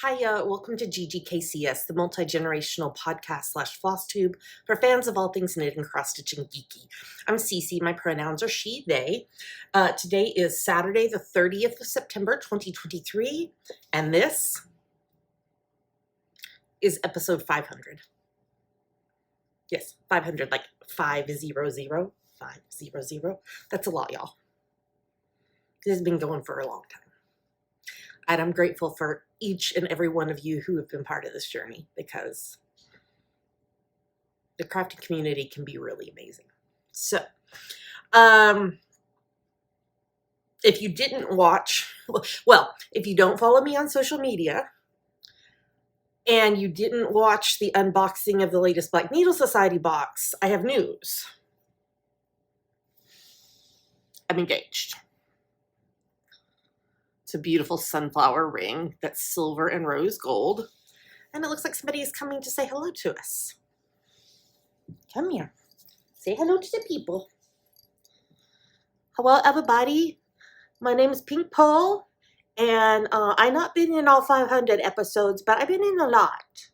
Hiya, welcome to GGKCS, the multi-generational podcast / FlossTube for fans of all things knit and cross-stitching geeky. I'm Cece, my pronouns are she, they. Today is Saturday, the 30th of September, 2023, and this is episode 500. Yes, 500, like 500, 500. That's a lot, y'all. This has been going for a long time. And I'm grateful for each and every one of you who have been part of this journey, because the crafting community can be really amazing. So, if you didn't watch, well, if you don't follow me on social media and you didn't watch the unboxing of the latest Black Needle Society box, I have news. I'm engaged. It's a beautiful sunflower ring that's silver and rose gold. And it looks like somebody is coming to say hello to us. Come here. Say hello to the people. Hello, everybody. My name is Pink Pole. And I've not been in all 500 episodes, but I've been in a lot.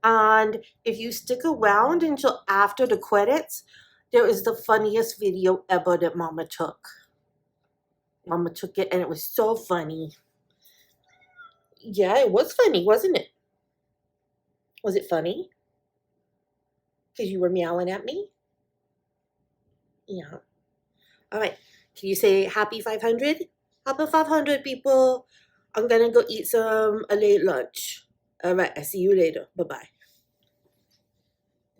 And if you stick around until after the credits, there is the funniest video ever that Mama took. Mama took it, and it was so funny. Yeah, it was funny, wasn't it? Was it funny? Because you were meowing at me? Yeah. All right. Can you say happy 500? Happy 500, people. I'm going to go eat a late lunch. All right. I'll see you later. Bye-bye.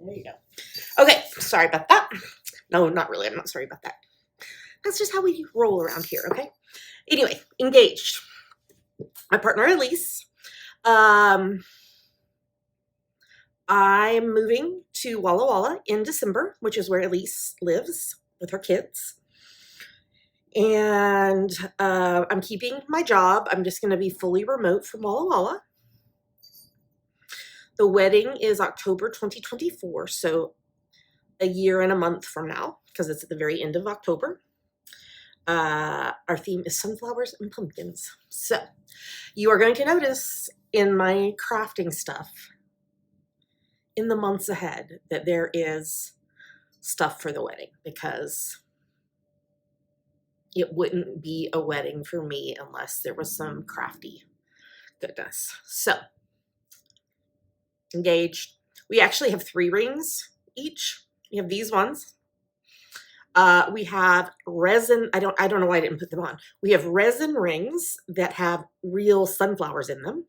There you go. Okay. Sorry about that. No, not really. I'm not sorry about that. That's just how we roll around here, okay? Anyway, engaged. My partner, Elise. I'm moving to Walla Walla in December, which is where Elise lives with her kids. And I'm keeping my job. I'm just going to be fully remote from Walla Walla. The wedding is October 2024, so a year and a month from now, because it's at the very end of October. Our theme is sunflowers and pumpkins. So you are going to notice in my crafting stuff in the months ahead that there is stuff for the wedding, because it wouldn't be a wedding for me unless there was some crafty goodness. So engaged. We actually have 3 rings each. We have these ones. We have resin. I don't know why I didn't put them on. We have resin rings that have real sunflowers in them.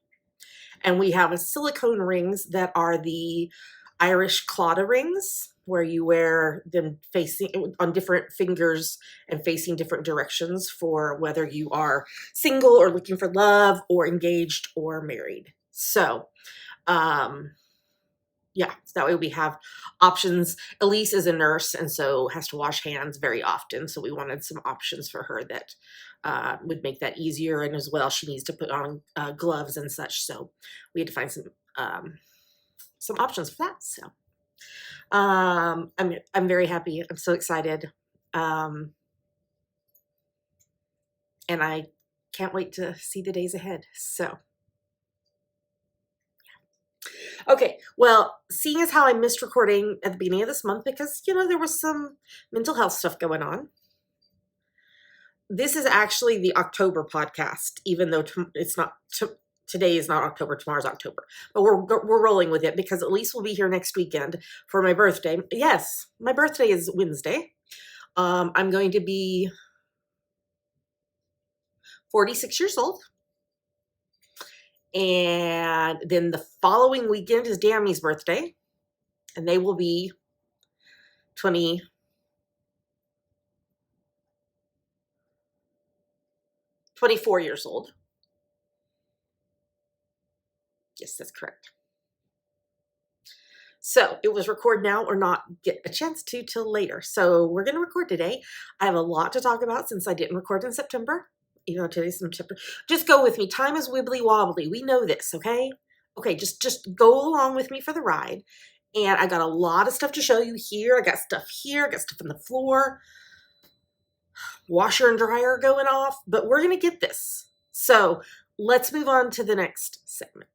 And we have silicone rings that are the Irish Claddagh rings, where you wear them facing on different fingers and facing different directions for whether you are single or looking for love or engaged or married. So, yeah, so that way we have options. Elise is a nurse and so has to wash hands very often. So we wanted some options for her that would make that easier. And as well, she needs to put on gloves and such. So we had to find some options for that. So I'm very happy. I'm so excited. And I can't wait to see the days ahead. So. Okay, well, seeing as how I missed recording at the beginning of this month because, there was some mental health stuff going on, this is actually the October podcast, even though it's not, today is not October, tomorrow's October. But we're rolling with it because Elise will be here next weekend for my birthday. Yes, my birthday is Wednesday. I'm going to be 46 years old. And then the following weekend is Dammy's birthday, and they will be 24 years old. Yes, that's correct. So it was record now or not get a chance to till later. So we're going to record today. I have a lot to talk about since I didn't record in September. Today's September. Just go with me. Time is wibbly wobbly. We know this, okay? Okay, just go along with me for the ride. And I got a lot of stuff to show you here. I got stuff here. I got stuff on the floor. Washer and dryer going off. But we're going to get this. So let's move on to the next segment.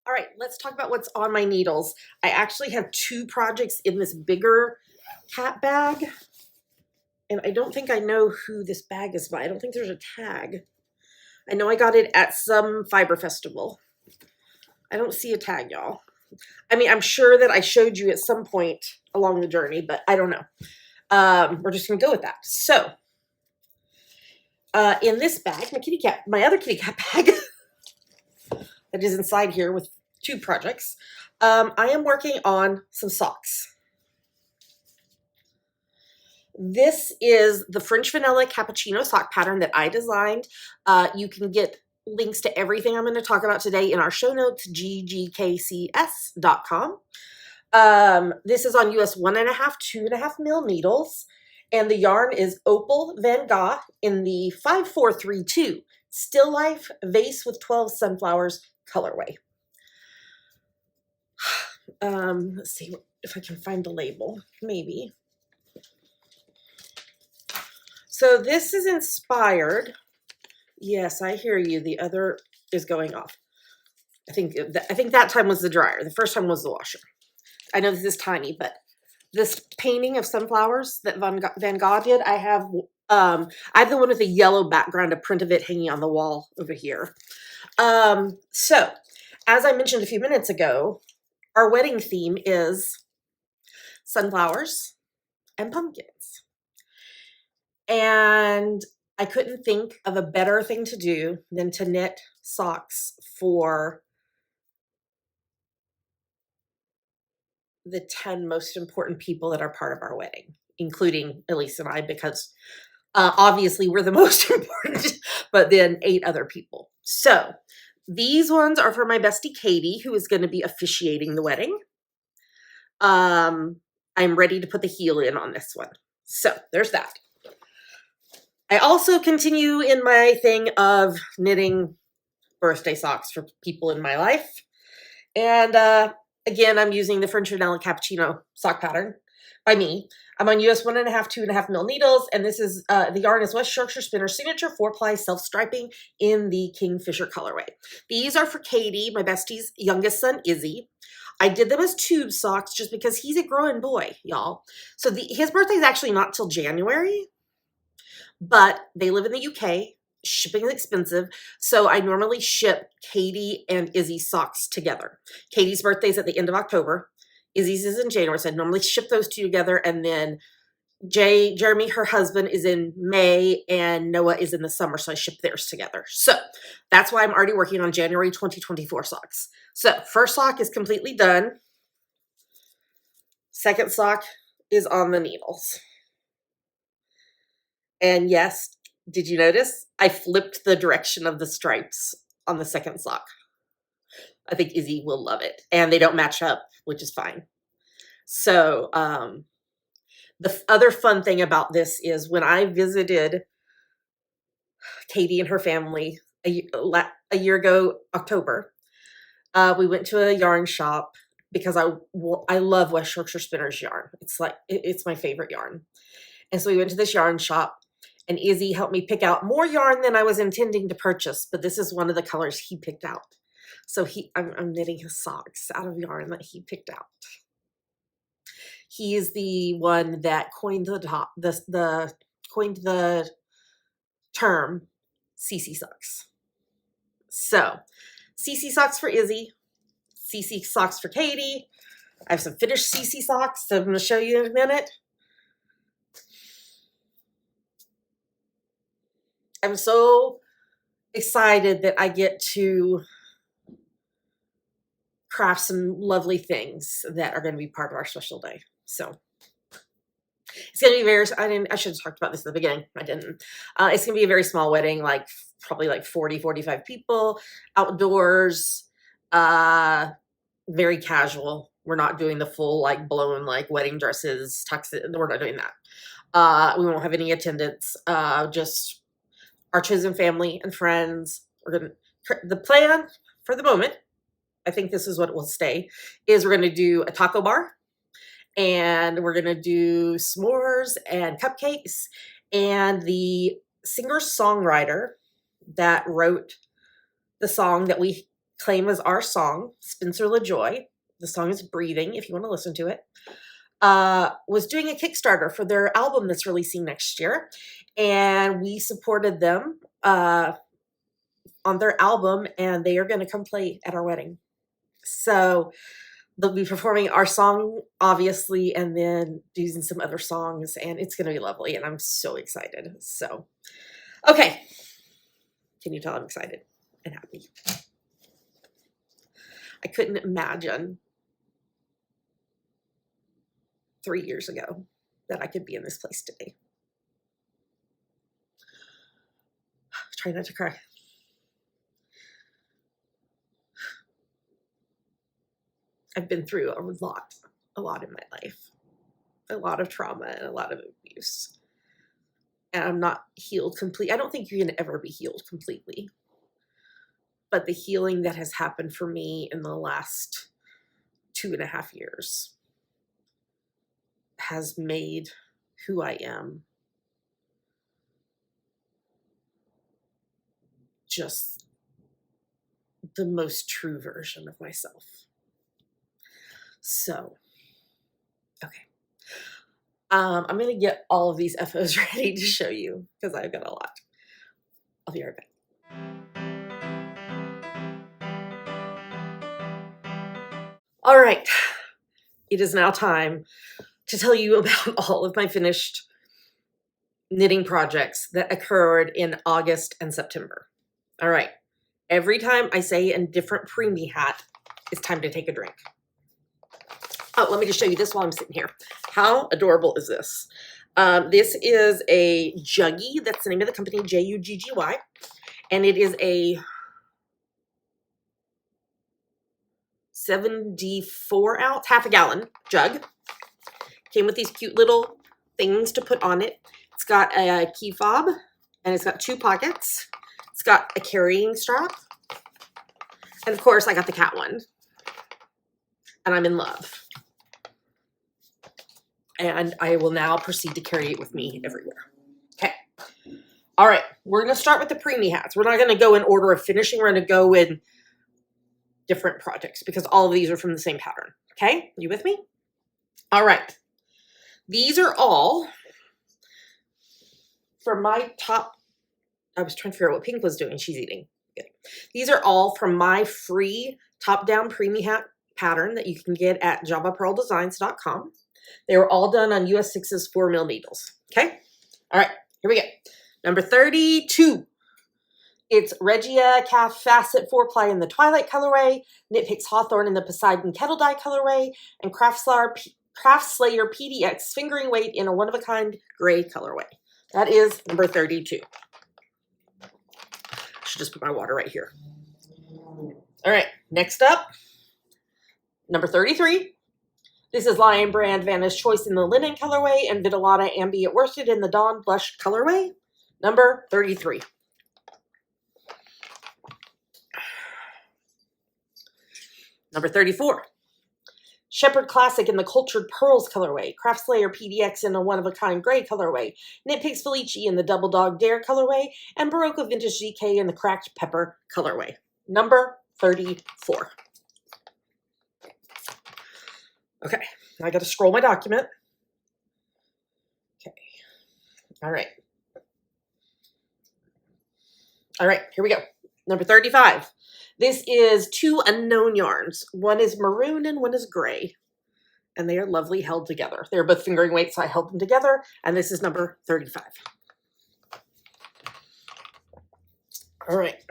All right, let's talk about what's on my needles. I actually have 2 projects in this bigger cat bag. And I don't think I know who this bag is by. I don't think there's a tag. I know I got it at some fiber festival. I don't see a tag, y'all. I mean, I'm sure that I showed you at some point along the journey, but I don't know. We're just gonna go with that. So, in this bag, my other kitty cat bag that is inside here with 2 projects, I am working on some socks. This is the French Vanilla Cappuccino sock pattern that I designed. You can get links to everything I'm going to talk about today in our show notes, ggkcs.com. This is on US 1.5, 2.5 mil needles, and the yarn is Opal Van Gogh in the 5432 Still Life Vase with 12 Sunflowers colorway. Let's see if I can find the label, maybe. So this is inspired. Yes, I hear you. The other is going off. I think that time was the dryer. The first time was the washer. I know this is tiny, but this painting of sunflowers that Van Gogh did, I have the one with the yellow background, a print of it hanging on the wall over here. So as I mentioned a few minutes ago, our wedding theme is sunflowers and pumpkins. And I couldn't think of a better thing to do than to knit socks for the 10 most important people that are part of our wedding, including Elise and I, because obviously we're the most important, but then 8 other people. So these ones are for my bestie Katie, who is going to be officiating the wedding. I'm ready to put the heel in on this one. So there's that. I also continue in my thing of knitting birthday socks for people in my life. And again, I'm using the French Vanilla Cappuccino sock pattern by me. I'm on US 1.5, 2.5 mil needles, and this is the yarn is West Yorkshire Spinner's signature 4-ply self-striping in the Kingfisher colorway. These are for Katie, my bestie's youngest son, Izzy. I did them as tube socks just because he's a growing boy, y'all. So his birthday is actually not till January, but they live in the UK. Shipping is expensive, so I normally ship Katie and Izzy's socks together. Katie's birthday is at the end of October. Izzy's is in January, so I normally ship those 2 together, and then Jeremy, her husband, is in May, and Noah is in the summer, so I ship theirs together. So that's why I'm already working on January 2024 socks. So first sock is completely done. Second sock is on the needles. And yes, did you notice? I flipped the direction of the stripes on the second sock. I think Izzy will love it. And they don't match up, which is fine. So the other fun thing about this is when I visited Katie and her family a year ago, October, we went to a yarn shop because I love West Yorkshire Spinner's yarn. It's my favorite yarn. And so we went to this yarn shop, and Izzy helped me pick out more yarn than I was intending to purchase, but this is one of the colors he picked out. So I'm knitting his socks out of yarn that he picked out. He is the one that coined the term CC socks. So CC socks for Izzy, CC socks for Katie. I have some finished CC socks that I'm going to show you in a minute. I'm so excited that I get to craft some lovely things that are going to be part of our special day. So it's going to be I should have talked about this at the beginning. I didn't. It's going to be a very small wedding, probably 40, 45 people, outdoors, very casual. We're not doing the full blown wedding dresses, tuxedo. We're not doing that. We won't have any attendance. Just our chosen family and friends. The plan for the moment, I think this is what will stay, is we're going to do a taco bar, and we're gonna do s'mores and cupcakes. And the singer-songwriter that wrote the song that we claim as our song, Spencer LaJoy, the song is Breathing, if you want to listen to it, was doing a Kickstarter for their album that's releasing next year. And we supported them on their album, and they are going to come play at our wedding. So they'll be performing our song, obviously, and then using some other songs, and it's going to be lovely, and I'm so excited. So, okay. Can you tell I'm excited and happy? I couldn't imagine 3 years ago that I could be in this place today. Try not to cry. I've been through a lot in my life, a lot of trauma and a lot of abuse. And I'm not healed completely. I don't think you can ever be healed completely. But the healing that has happened for me in the last 2.5 years has made who I am just the most true version of myself. So, okay. I'm going to get all of these FOs ready to show you because I've got a lot. I'll be right back. All right. It is now time to tell you about all of my finished knitting projects that occurred in August and September. All right. Every time I say a different preemie hat, it's time to take a drink. Oh, let me just show you this while I'm sitting here. How adorable is this? This is a Juggy. That's the name of the company, Juggy. And it is a 74 ounce, half a gallon jug. Came with these cute little things to put on it. It's got a key fob and it's got 2 pockets. It's got a carrying strap. And of course I got the cat one. And I'm in love. And I will now proceed to carry it with me everywhere. Okay. All right. We're going to start with the preemie hats. We're not going to go in order of finishing. We're going to go in different projects because all of these are from the same pattern. Okay. You with me? All right. These are all from my top. I was trying to figure out what Pink was doing. She's eating. Good. These are all from my free top-down preemie hat pattern that you can get at javapearldesigns.com. They were all done on US 6's 4mm needles. Okay? All right, here we go. Number 32. It's Regia Calf Facet 4-ply in the Twilight colorway, Knit Picks Hawthorne in the Poseidon Kettle Dye colorway, and Craftslayer PDX Fingering Weight in a one-of-a-kind gray colorway. That is number 32. I should just put my water right here. All right, next up, number 33. This is Lion Brand Vanna's Choice in the Linen colorway and Vitellata Ambient Worsted in the Dawn Blush colorway. Number 33. Number 34. Shepherd Classic in the Cultured Pearls colorway. Craftslayer PDX in a one-of-a-kind gray colorway. Knit Picks Felici in the Double Dog Dare colorway. And Barocco Vintage GK in the Cracked Pepper colorway. Number 34. Okay, I got to scroll my document. Okay, all right. All right, here we go. Number 35. This is 2 unknown yarns. One is maroon and one is gray. And they are lovely held together. They're both fingering weight, so I held them together. And this is number 35. All right.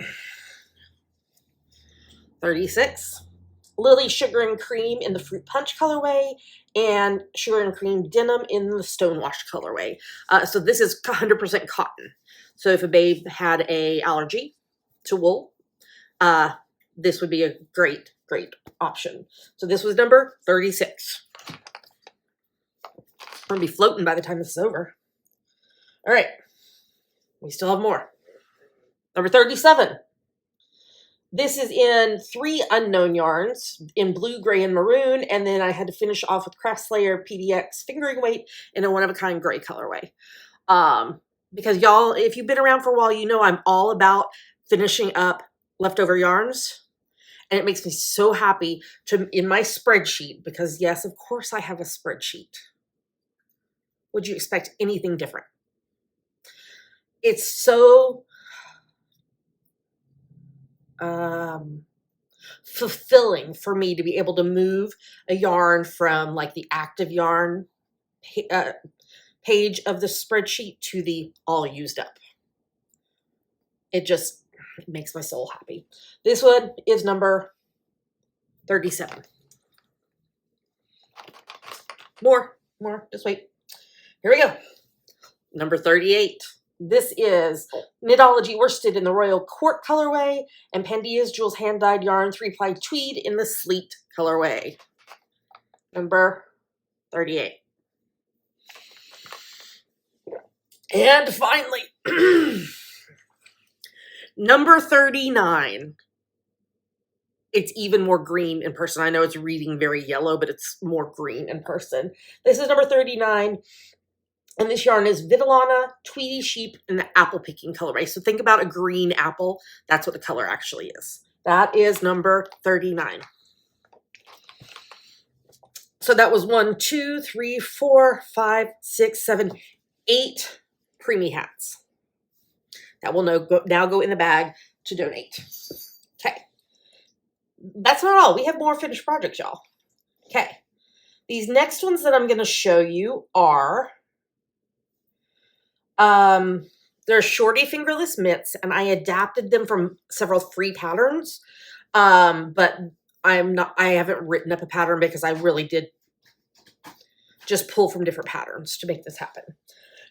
36. Lily Sugar and Cream in the Fruit Punch colorway and Sugar and Cream Denim in the Stonewash colorway. So this is 100% cotton. So if a babe had an allergy to wool, this would be a great, great option. So this was number 36. I'm going to be floating by the time this is over. All right. We still have more. Number 37. This is in 3 unknown yarns in blue, gray, and maroon. And then I had to finish off with Craft Slayer PDX fingering weight in a one-of-a-kind gray colorway. Because y'all, if you've been around for a while, you know I'm all about finishing up leftover yarns. And it makes me so happy to, in my spreadsheet, because yes, of course I have a spreadsheet. Would you expect anything different? It's so fulfilling for me to be able to move a yarn from like the active yarn page of the spreadsheet to the all used up. It just makes my soul happy. This one is number 37. More, just wait. Here we go. Number 38. This is Knitology worsted in the Royal Court colorway and Pandia's Jewels hand-dyed yarn 3-ply tweed in the Sleet colorway. Number 38. And finally, number 39. It's even more green in person. I know it's reading very yellow, but it's more green in person. This is number 39. And this yarn is Vitellana, Tweedy Sheep, in the apple picking colorway. So think about a green apple. That's what the color actually is. That is number 39. So that was 1, 2, 3, 4, 5, 6, 7, 8 preemie hats. That will now go in the bag to donate. Okay. That's not all. We have more finished projects, y'all. Okay. These next ones that I'm going to show you are... they're shorty fingerless mitts, and I adapted them from several free patterns. But I haven't written up a pattern because I really did just pull from different patterns to make this happen.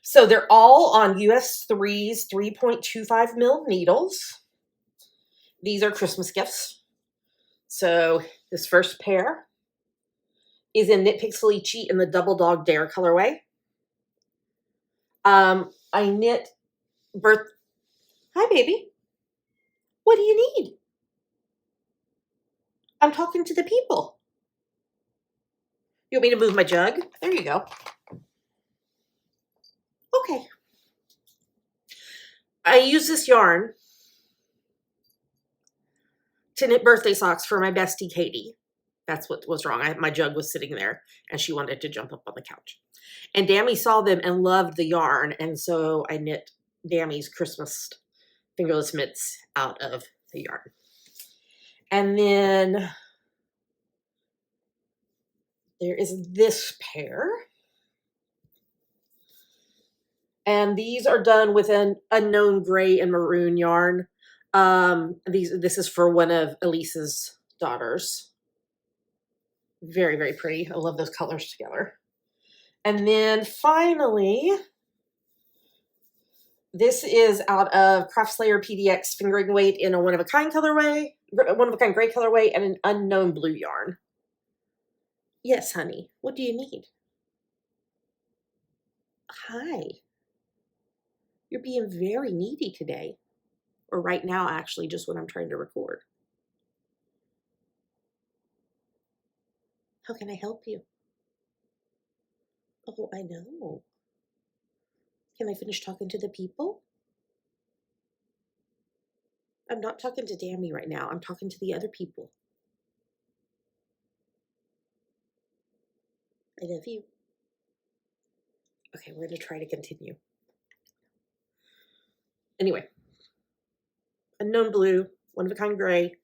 So they're all on US 3's 3.25 mil needles. These are Christmas gifts. So this first pair is in Knit Pix Felici in the Double Dog Dare colorway. I knit Hi, baby. What do you need? I'm talking to the people. You want me to move my jug? There you go. Okay. I use this yarn to knit birthday socks for my bestie, Katie. That's what was wrong. My jug was sitting there, and she wanted to jump up on the couch. And Dammy saw them and loved the yarn, and so I knit Dammy's Christmas fingerless mitts out of the yarn. And then there is this pair. And these are done with an unknown gray and maroon yarn. This is for one of Elise's daughters. Very, very pretty. I love those colors together. And then finally, this is out of Craft Slayer PDX fingering weight in a one-of-a-kind colorway, one-of-a-kind gray colorway, and an unknown blue yarn. Yes, honey. What do you need? Hi. You're being very needy today. Or right now, actually, just when I'm trying to record. How can I help you? Oh, I know. Can I finish talking to the people? I'm not talking to Dammy right now. I'm talking to the other people. I love you. Okay, we're going to try to continue. Anyway. Unknown blue, one-of-a-kind gray.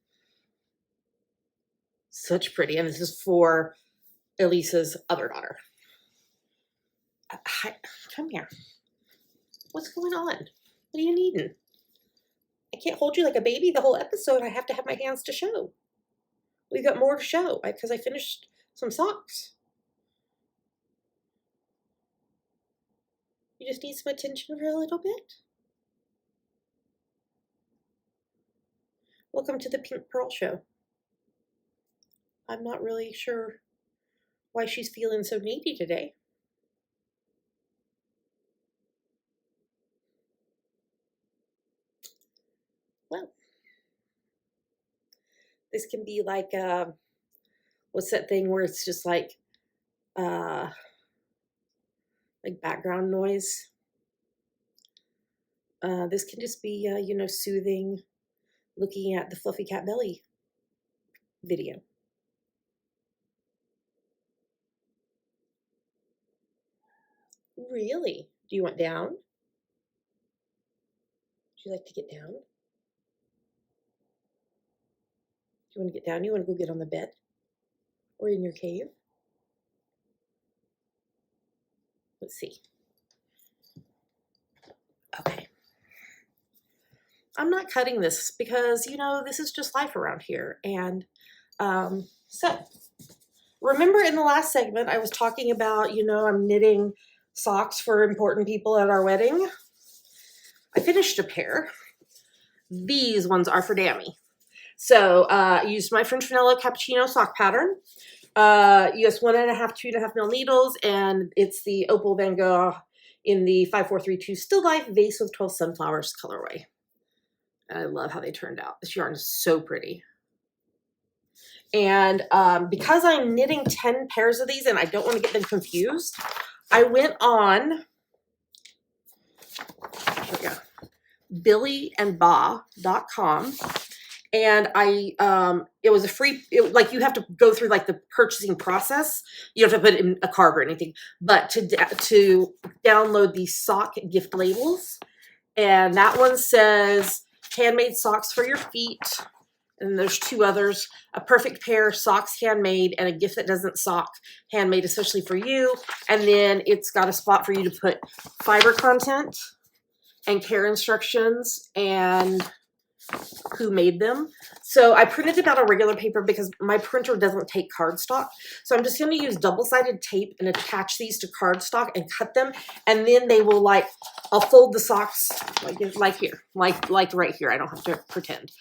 Such pretty. And this is for Elisa's other daughter. Hi, come here. What's going on? What are you needing? I can't hold you like a baby the whole episode. I have to have my hands to show. We've got more to show because I finished some socks. You just need some attention for a little bit? Welcome to the Pink Pearl Show. I'm not really sure why she's feeling so needy today. Well, This can be like, what's that thing where it's just like background noise. This can just be, you know, soothing, looking at the fluffy cat belly video. Really? Do you want down? Would you like to get down? Do you want to get down? You want to go get on the bed? Or in your cave? Let's see. Okay. I'm not cutting this because, you know, this is just life around here. And so, remember in the last segment, I was talking about, you know, I'm knitting socks for important people at our wedding. I finished a pair. These ones are for Dammy. So I used my French vanilla cappuccino sock pattern. Used 1.5, 2.5 mil needles, and it's the Opal Van Gogh in the 5432 Still Life Vase with 12 Sunflowers colorway. And I love how they turned out. This yarn is so pretty. And because I'm knitting 10 pairs of these and I don't want to get them confused, I went on billyandba.com, and it was a free, like you have to go through like the purchasing process. You don't have to put in a card or anything, but to download these sock gift labels. And that one says handmade socks for your feet. And there's 2 others, a perfect pair, socks handmade, and a gift that doesn't sock, handmade especially for you. And then it's got a spot for you to put fiber content and care instructions and who made them. So I printed them out on regular paper because my printer doesn't take cardstock. So I'm just going to use double-sided tape and attach these to cardstock and cut them. And then they will I'll fold the socks like here, like right here. I don't have to pretend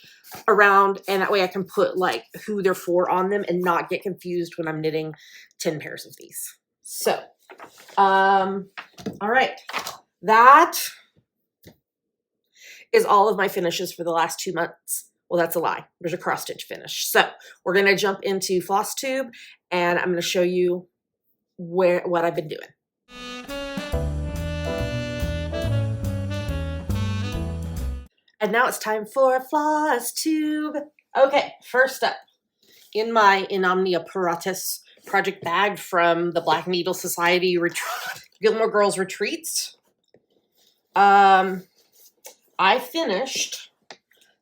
around. And that way I can put like who they're for on them and not get confused when I'm knitting 10 pairs of these. So, all right. That is all of my finishes for the last 2 months. Well, that's a lie. There's a cross stitch finish. So we're going to jump into FlossTube, and I'm going to show you what I've been doing. And now it's time for FlossTube. Okay, first up, in my Inomnia Paratus project bag from the Black Needle Society Gilmore Girls Retreats, I finished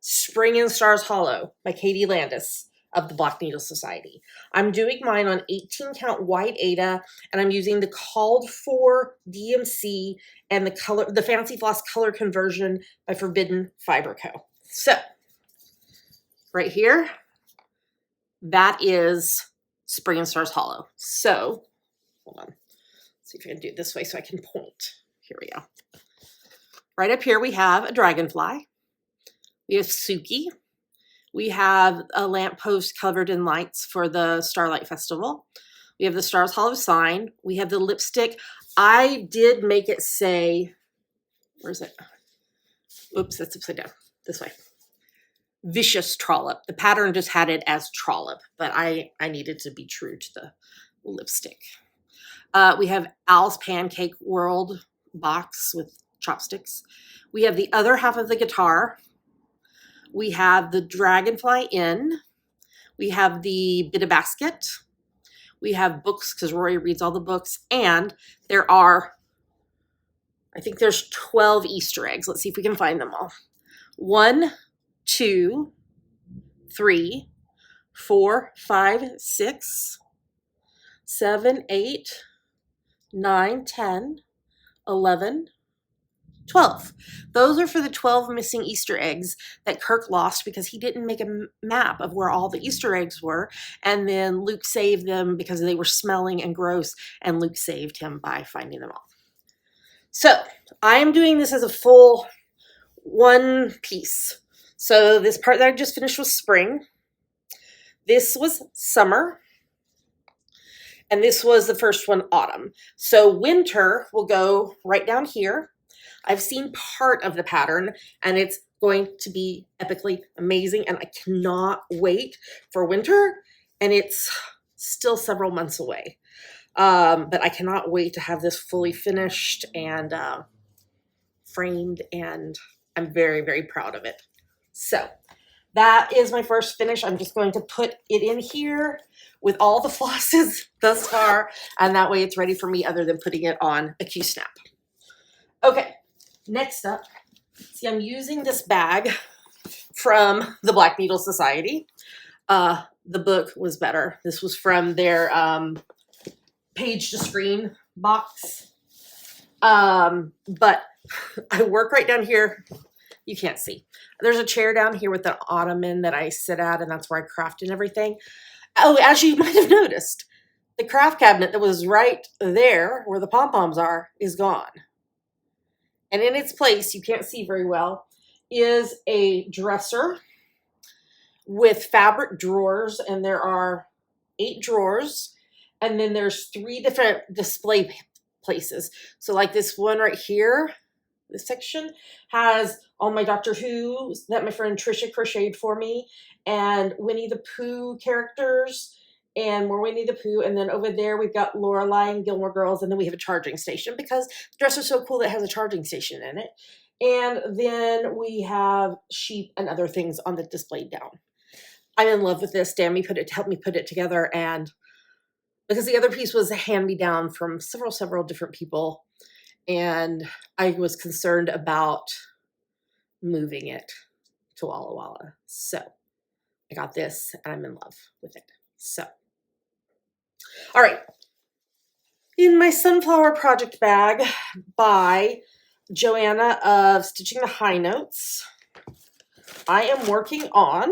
Spring in Stars Hollow by Katie Landis of the Black Needle Society. I'm doing mine on 18 count white Aida, and I'm using the called for DMC and the Fancy Floss color conversion by Forbidden Fiber Co. So right here, that is Spring in Stars Hollow. So hold on, let's see if I can do it this way so I can point. Here we go. Right up here, we have a dragonfly. We have Suki. We have a lamppost covered in lights for the Starlight Festival. We have the Stars Hollow sign. We have the lipstick. I did make it say, where's it? Oops, that's upside down. This way. Vicious Trollop. The pattern just had it as Trollop, but I needed to be true to the lipstick. We have Al's Pancake World box with chopsticks. We have the other half of the guitar. We have the dragonfly in. We have the bit of basket. We have books because Rory reads all the books. And there are, I think there's 12 Easter eggs. Let's see if we can find them all. 1, 2, 3, 4, 5, 6, 7, 8, 9, 10, 11, 12. Those are for the 12 missing Easter eggs that Kirk lost because he didn't make a map of where all the Easter eggs were. And then Luke saved them because they were smelling and gross, and Luke saved him by finding them all. So I am doing this as a full one piece. So this part that I just finished was spring. This was summer. And this was the first one, autumn. So winter will go right down here. I've seen part of the pattern, and it's going to be epically amazing, and I cannot wait for winter, and it's still several months away. But I cannot wait to have this fully finished and framed, and I'm very, very proud of it. So that is my first finish. I'm just going to put it in here with all the flosses thus far, and that way it's ready for me other than putting it on a Q-snap. Okay, next up, see, I'm using this bag from the Black Needle Society. The book was better. This was from their page to screen box. But I work right down here. You can't see. There's a chair down here with an ottoman that I sit at, and that's where I craft and everything. Oh, as you might have noticed, the craft cabinet that was right there where the pom-poms are is gone. And in its place, you can't see very well, is a dresser with fabric drawers, and there are 8 drawers, and then there's 3 different display places. So like this one right here, this section has all my Doctor Who's that my friend Trisha crocheted for me, and Winnie the Pooh characters, and more Winnie the Pooh. And then over there we've got Lorelai and Gilmore Girls, and then we have a charging station because the dresser's so cool that it has a charging station in it. And then we have sheep and other things on the display down. I'm in love with this. Dammy helped me put it together, and because the other piece was a hand-me-down from several different people, and I was concerned about moving it to Walla Walla. So I got this, and I'm in love with it. So, all right. In my Sunflower Project bag by Joanna of Stitching the High Notes, I am working on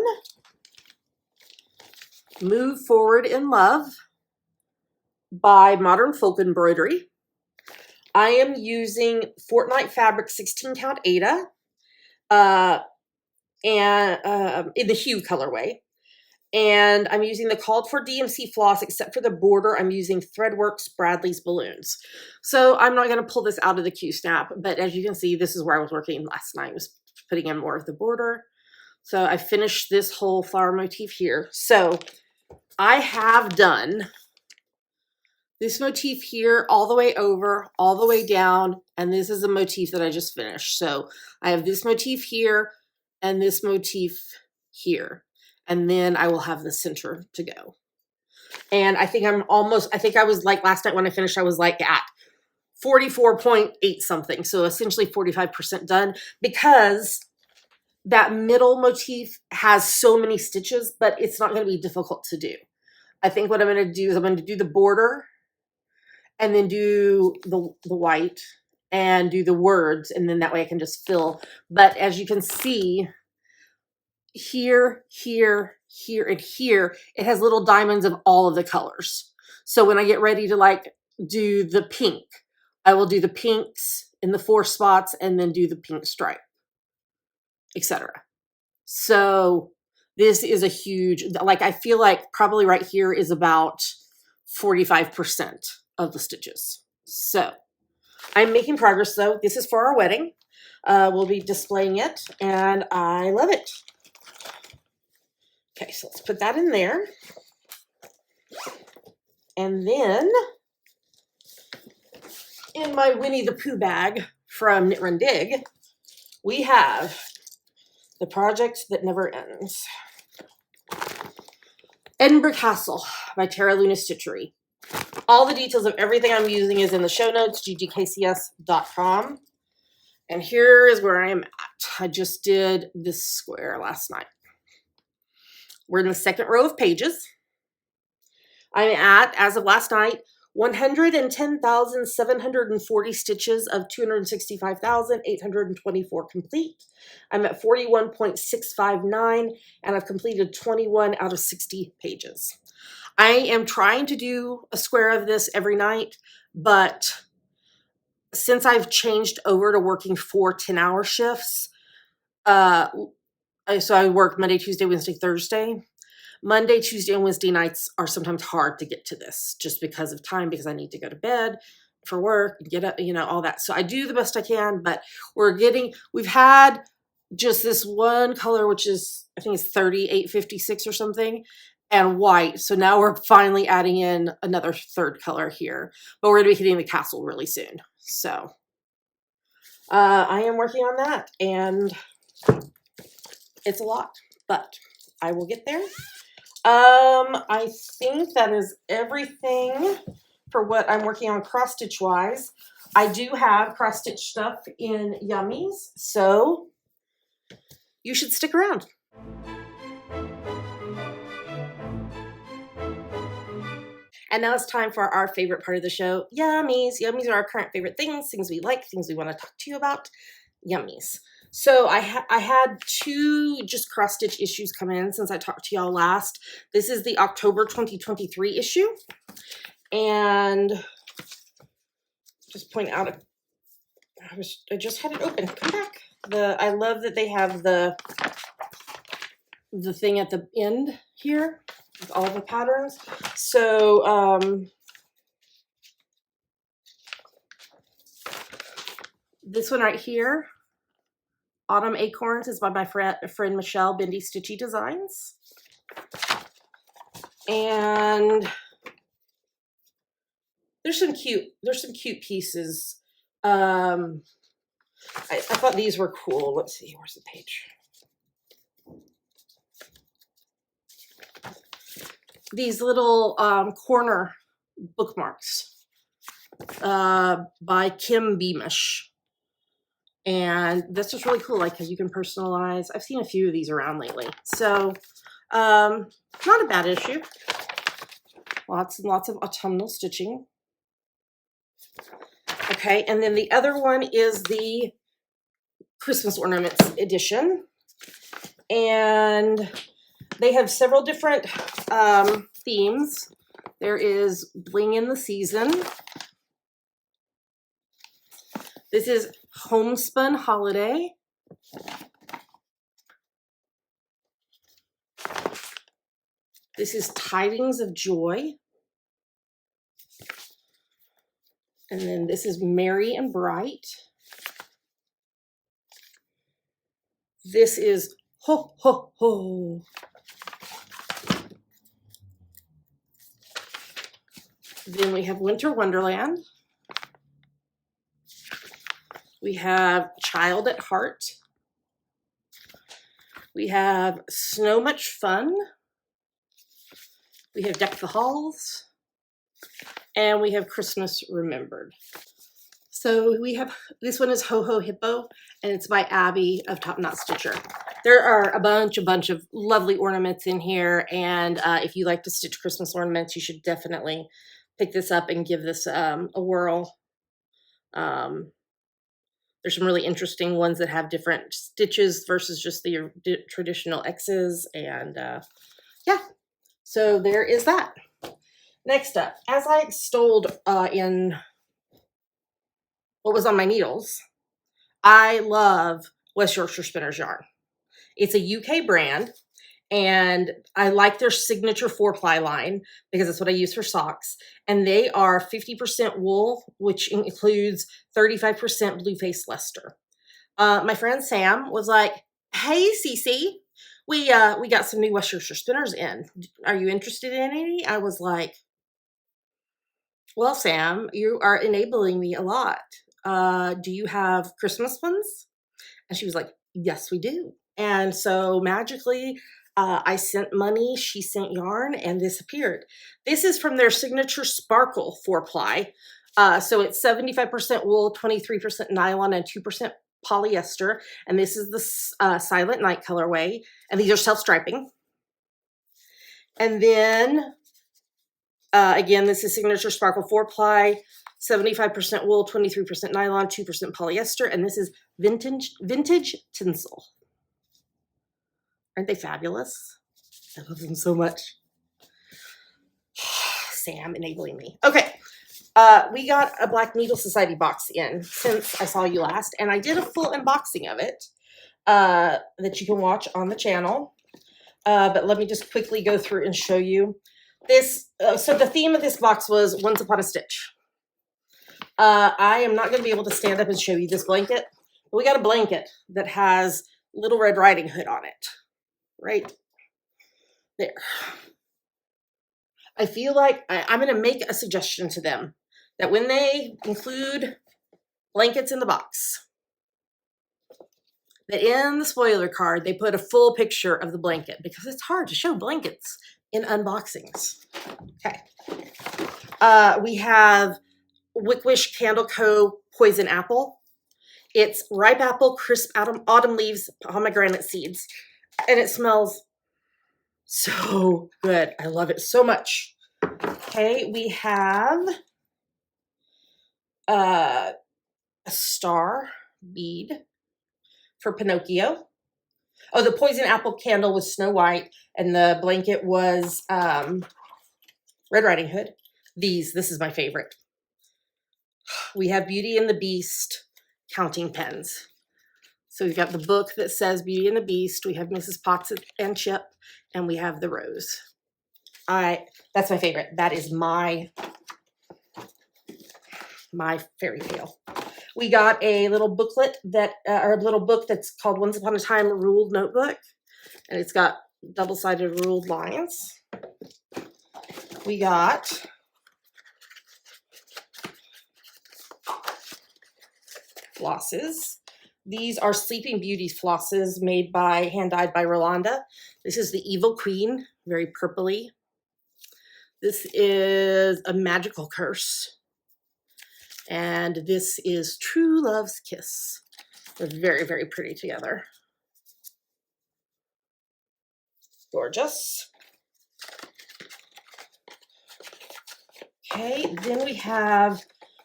Move Forward in Love by Modern Folk Embroidery. I am using Fortnite Fabric 16 count Aida and in the hue colorway. And I'm using the called for DMC floss, except for the border. I'm using Threadworks Bradley's balloons. So I'm not going to pull this out of the Q-snap, but as you can see, this is where I was working last night, was putting in more of the border. So I finished this whole flower motif here. So I have done this motif here all the way over, all the way down, and this is a motif that I just finished. So I have this motif here and this motif here, and then I will have the center to go. And I think I think I was like last night when I finished, I was like at 44.8 something. So essentially 45% done, because that middle motif has so many stitches, but it's not going to be difficult to do. I think what I'm going to do is I'm going to do the border and then do the white and do the words, and then that way I can just fill. But as you can see, here, here, here, and here, it has little diamonds of all of the colors. So when I get ready to like do the pink, I will do the pinks in the 4 spots and then do the pink stripe, etc. So this is a huge, like I feel like probably right here is about 45% of the stitches. So I'm making progress though. This is for our wedding. We'll be displaying it, and I love it. Okay, so let's put that in there. And then in my Winnie the Pooh bag from Knit Run Dig, we have The Project That Never Ends. Edinburgh Castle by Tara Luna Stitchery. All the details of everything I'm using is in the show notes, ggkcs.com. And here is where I am at. I just did this square last night. We're in the second row of pages. I'm at, as of last night, 110,740 stitches of 265,824 complete. I'm at 41.659, and I've completed 21 out of 60 pages. I am trying to do a square of this every night, but since I've changed over to working 4 10-hour shifts, so I work Monday, Tuesday, Wednesday, Thursday. Monday, Tuesday, and Wednesday nights are sometimes hard to get to this just because of time, because I need to go to bed for work and get up, all that. So I do the best I can, but we've had just this one color, which is, I think it's 3856 or something, and white. So now we're finally adding in another third color here, but we're gonna be hitting the castle really soon. So I am working on that, and it's a lot, but I will get there. I think that is everything for what I'm working on cross stitch wise. I do have cross stitch stuff in Yummies, so you should stick around. And now it's time for our favorite part of the show, Yummies. Yummies are our current favorite things, things we like, things we want to talk to you about, Yummies. So I had 2 just cross stitch issues come in since I talked to y'all last. This is the October 2023 issue. And just point out, I just had it open. Come back. I love that they have the thing at the end here with all the patterns. So this one right here, Autumn Acorns, is by my friend Michelle Bendy Stitchy Designs. And there's some cute pieces. I thought these were cool. Let's see, where's the page? These little corner bookmarks by Kim Beamish. And that's just really cool, like, because you can personalize. I've seen a few of these around lately. So not a bad issue. Lots and lots of autumnal stitching. Okay, and then the other one is the Christmas Ornaments edition. And they have several different themes. There is Bling in the Season. This is Homespun Holiday. This is Tidings of Joy. And then this is Merry and Bright. This is Ho, Ho, Ho. Then we have Winter Wonderland. We have Child at Heart. We have Snow Much Fun. We have Deck the Halls. And we have Christmas Remembered. So we have, this one is Ho Ho Hippo, and it's by Abby of Top Knot Stitcher. There are a bunch of lovely ornaments in here, and if you like to stitch Christmas ornaments, you should definitely pick this up and give this a whirl. There's some really interesting ones that have different stitches versus just the traditional X's, and yeah, so there is that. Next up, as I extolled in what was on my needles, I love West Yorkshire Spinners yarn. It's a UK brand, and I like their signature 4-ply line because that's what I use for socks. And they are 50% wool, which includes 35% Blueface Leicester. My friend Sam was like, "Hey, Cece, we got some new West Yorkshire Spinners in. Are you interested in any?" I was like, "Well, Sam, you are enabling me a lot. Do you have Christmas ones?" And she was like, "Yes, we do." And so magically, I sent money, she sent yarn, and this appeared. This is from their signature Sparkle 4-ply. So it's 75% wool, 23% nylon, and 2% polyester. And this is the Silent Night colorway. And these are self-striping. And then, again, this is signature Sparkle 4-ply, 75% wool, 23% nylon, 2% polyester. And this is vintage tinsel. Aren't they fabulous? I love them so much. Sam enabling me. Okay, we got a Black Needle Society box in since I saw you last, and I did a full unboxing of it that you can watch on the channel. But let me just quickly go through and show you this. So the theme of this box was Once Upon a Stitch. I am not going to be able to stand up and show you this blanket, but we got a blanket that has Little Red Riding Hood on it, right there. I feel like I'm going to make a suggestion to them that when they include blankets in the box, that in the spoiler card, they put a full picture of the blanket because it's hard to show blankets in unboxings. Okay. We have Wickwish Candle Co. Poison Apple. It's ripe apple, crisp autumn leaves, pomegranate seeds, and it smells so good. I love it so much. Okay, we have a star bead for Pinocchio. Oh, the poison apple candle was Snow White, and the blanket was Red Riding Hood. This is my favorite. We have Beauty and the Beast counting pens. So we've got the book that says Beauty and the Beast. We have Mrs. Potts and Chip, and we have the rose. That's my favorite. That is my fairy tale. We got a little booklet or a little book that's called Once Upon a Time Ruled Notebook, and it's got double-sided ruled lines. We got flosses. These are Sleeping Beauty flosses made hand-dyed by Rolanda. This is the Evil Queen, very purpley. This is a Magical Curse. And this is True Love's Kiss. They're very, very pretty together. Gorgeous. Okay, then we have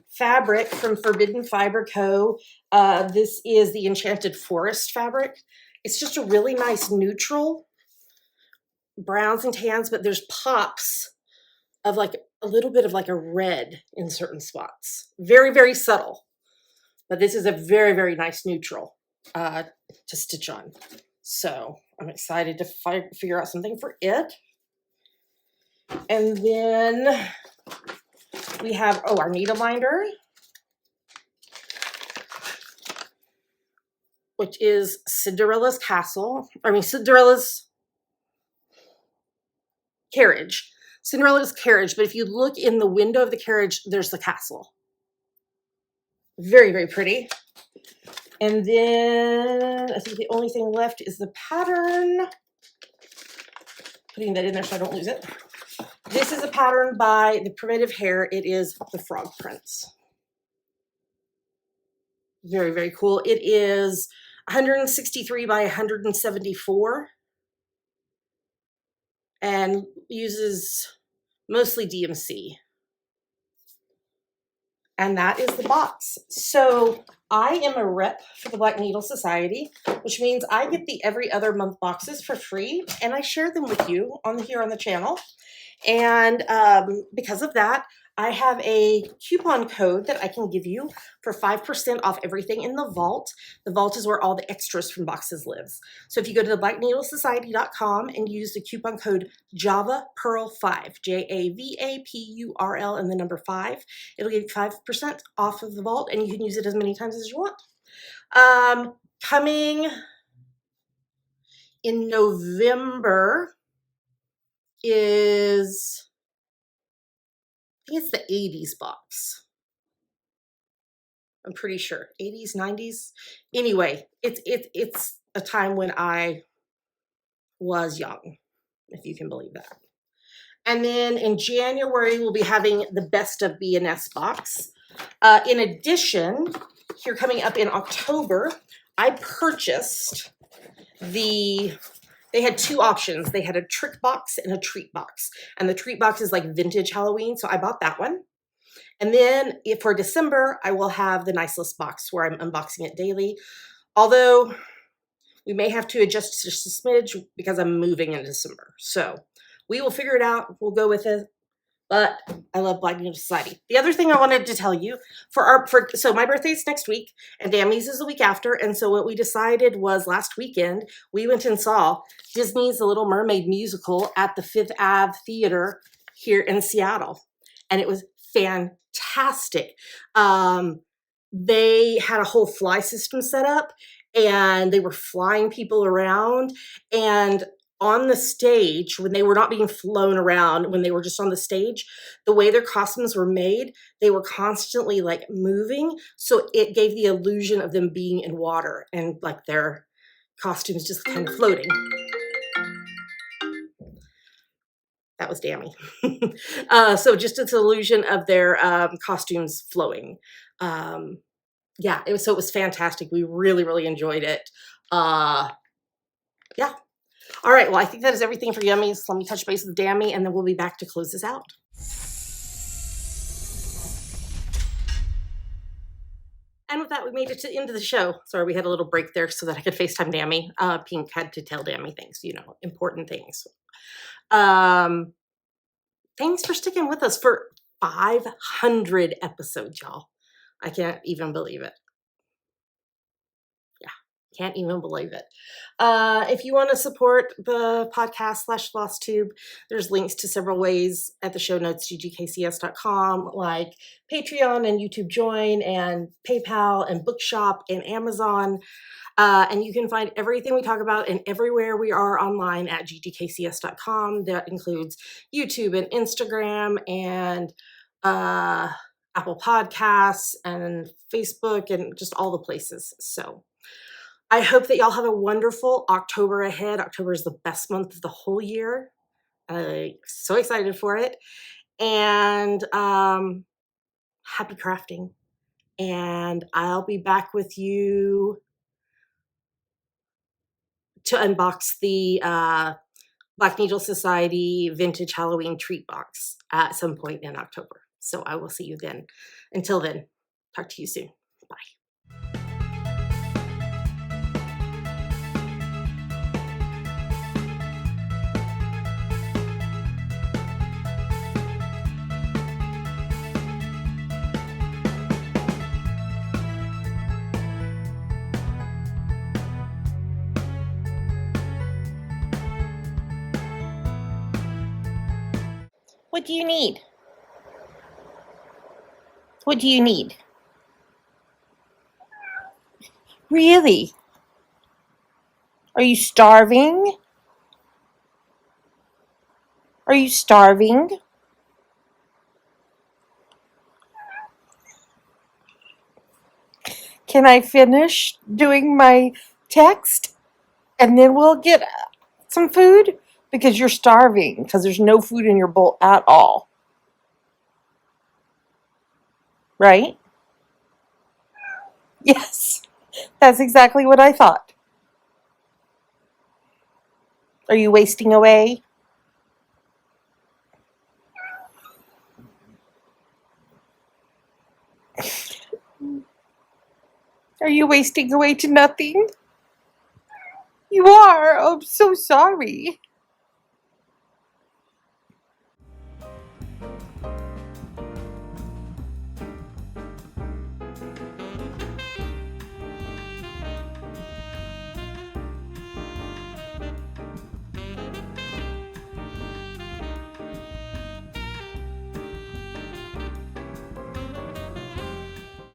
fabric from Forbidden Fiber Co. This is the Enchanted Forest fabric. It's just a really nice neutral browns and tans, but there's pops of like a little bit of like a red in certain spots. Very, very subtle. But this is a very, very nice neutral to stitch on. So I'm excited to figure out something for it. And then we have, our needle binder, which is Cinderella's carriage. Cinderella's carriage, but if you look in the window of the carriage, there's the castle. Very, very pretty. And then I think the only thing left is the pattern. Putting that in there so I don't lose it. This is a pattern by the Primitive Hair. It is the frog prints. Very, very cool. It is 163 by 174 and uses mostly DMC. And that is the box. So I am a rep for the Black Needle Society, which means I get the every other month boxes for free, and I share them with you here on the channel. And because of that, I have a coupon code that I can give you for 5% off everything in the vault. The vault is where all the extras from boxes lives. So if you go to theblackneedlesociety.com and use the coupon code JavaPearl5, JAVAPURL and the number 5, it'll give you 5% off of the vault, and you can use it as many times as you want. Coming in November is, I think it's the 80s box. I'm pretty sure 80s, 90s. Anyway, it's a time when I was young, if you can believe that. And then in January, we'll be having the Best of B&S box. In addition, here coming up in October, I purchased they had two options. They had a trick box and a treat box. And the treat box is like vintage Halloween, so I bought that one. And then for December, I will have the Nice List box where I'm unboxing it daily. Although we may have to adjust just a smidge because I'm moving in December. So we will figure it out. We'll go with it. But I love Black Needle Society. The other thing I wanted to tell you, so my birthday's next week and Dammy's is the week after. And so what we decided was last weekend, we went and saw Disney's The Little Mermaid musical at the Fifth Ave Theater here in Seattle. And it was fantastic. They had a whole fly system set up, and they were flying people around. And on the stage, when they were not being flown around, when they were just on the stage, the way their costumes were made, they were constantly like moving. So it gave the illusion of them being in water and like their costumes just kind of floating. That was Dammy. So just this illusion of their costumes flowing. Yeah, it was fantastic. We really, really enjoyed it. Yeah. All right. Well, I think that is everything for Yummies. Let me touch base with Dammy, and then we'll be back to close this out. And with that, we made it to the end of the show. Sorry, we had a little break there so that I could FaceTime Dammy. Pink had to tell Dammy things, important things. Thanks for sticking with us for 500 episodes, y'all. I can't even believe it. Can't even believe it. If you want to support the podcast / FlossTube, there's links to several ways at the show notes, ggkcs.com, like Patreon and YouTube Join and PayPal and Bookshop and Amazon. And you can find everything we talk about and everywhere we are online at ggkcs.com. That includes YouTube and Instagram and Apple Podcasts and Facebook and just all the places. So I hope that y'all have a wonderful October ahead. October is the best month of the whole year. So excited for it. And happy crafting. And I'll be back with you to unbox the Black Needle Society Vintage Halloween Treat Box at some point in October. So I will see you then. Until then, talk to you soon. Bye. What do you need? What do you need? Really? Are you starving? Are you starving? Can I finish doing my text and then we'll get some food? Because you're starving, because there's no food in your bowl at all. Right? Yes, that's exactly what I thought. Are you wasting away? Are you wasting away to nothing? You are? Oh, I'm so sorry.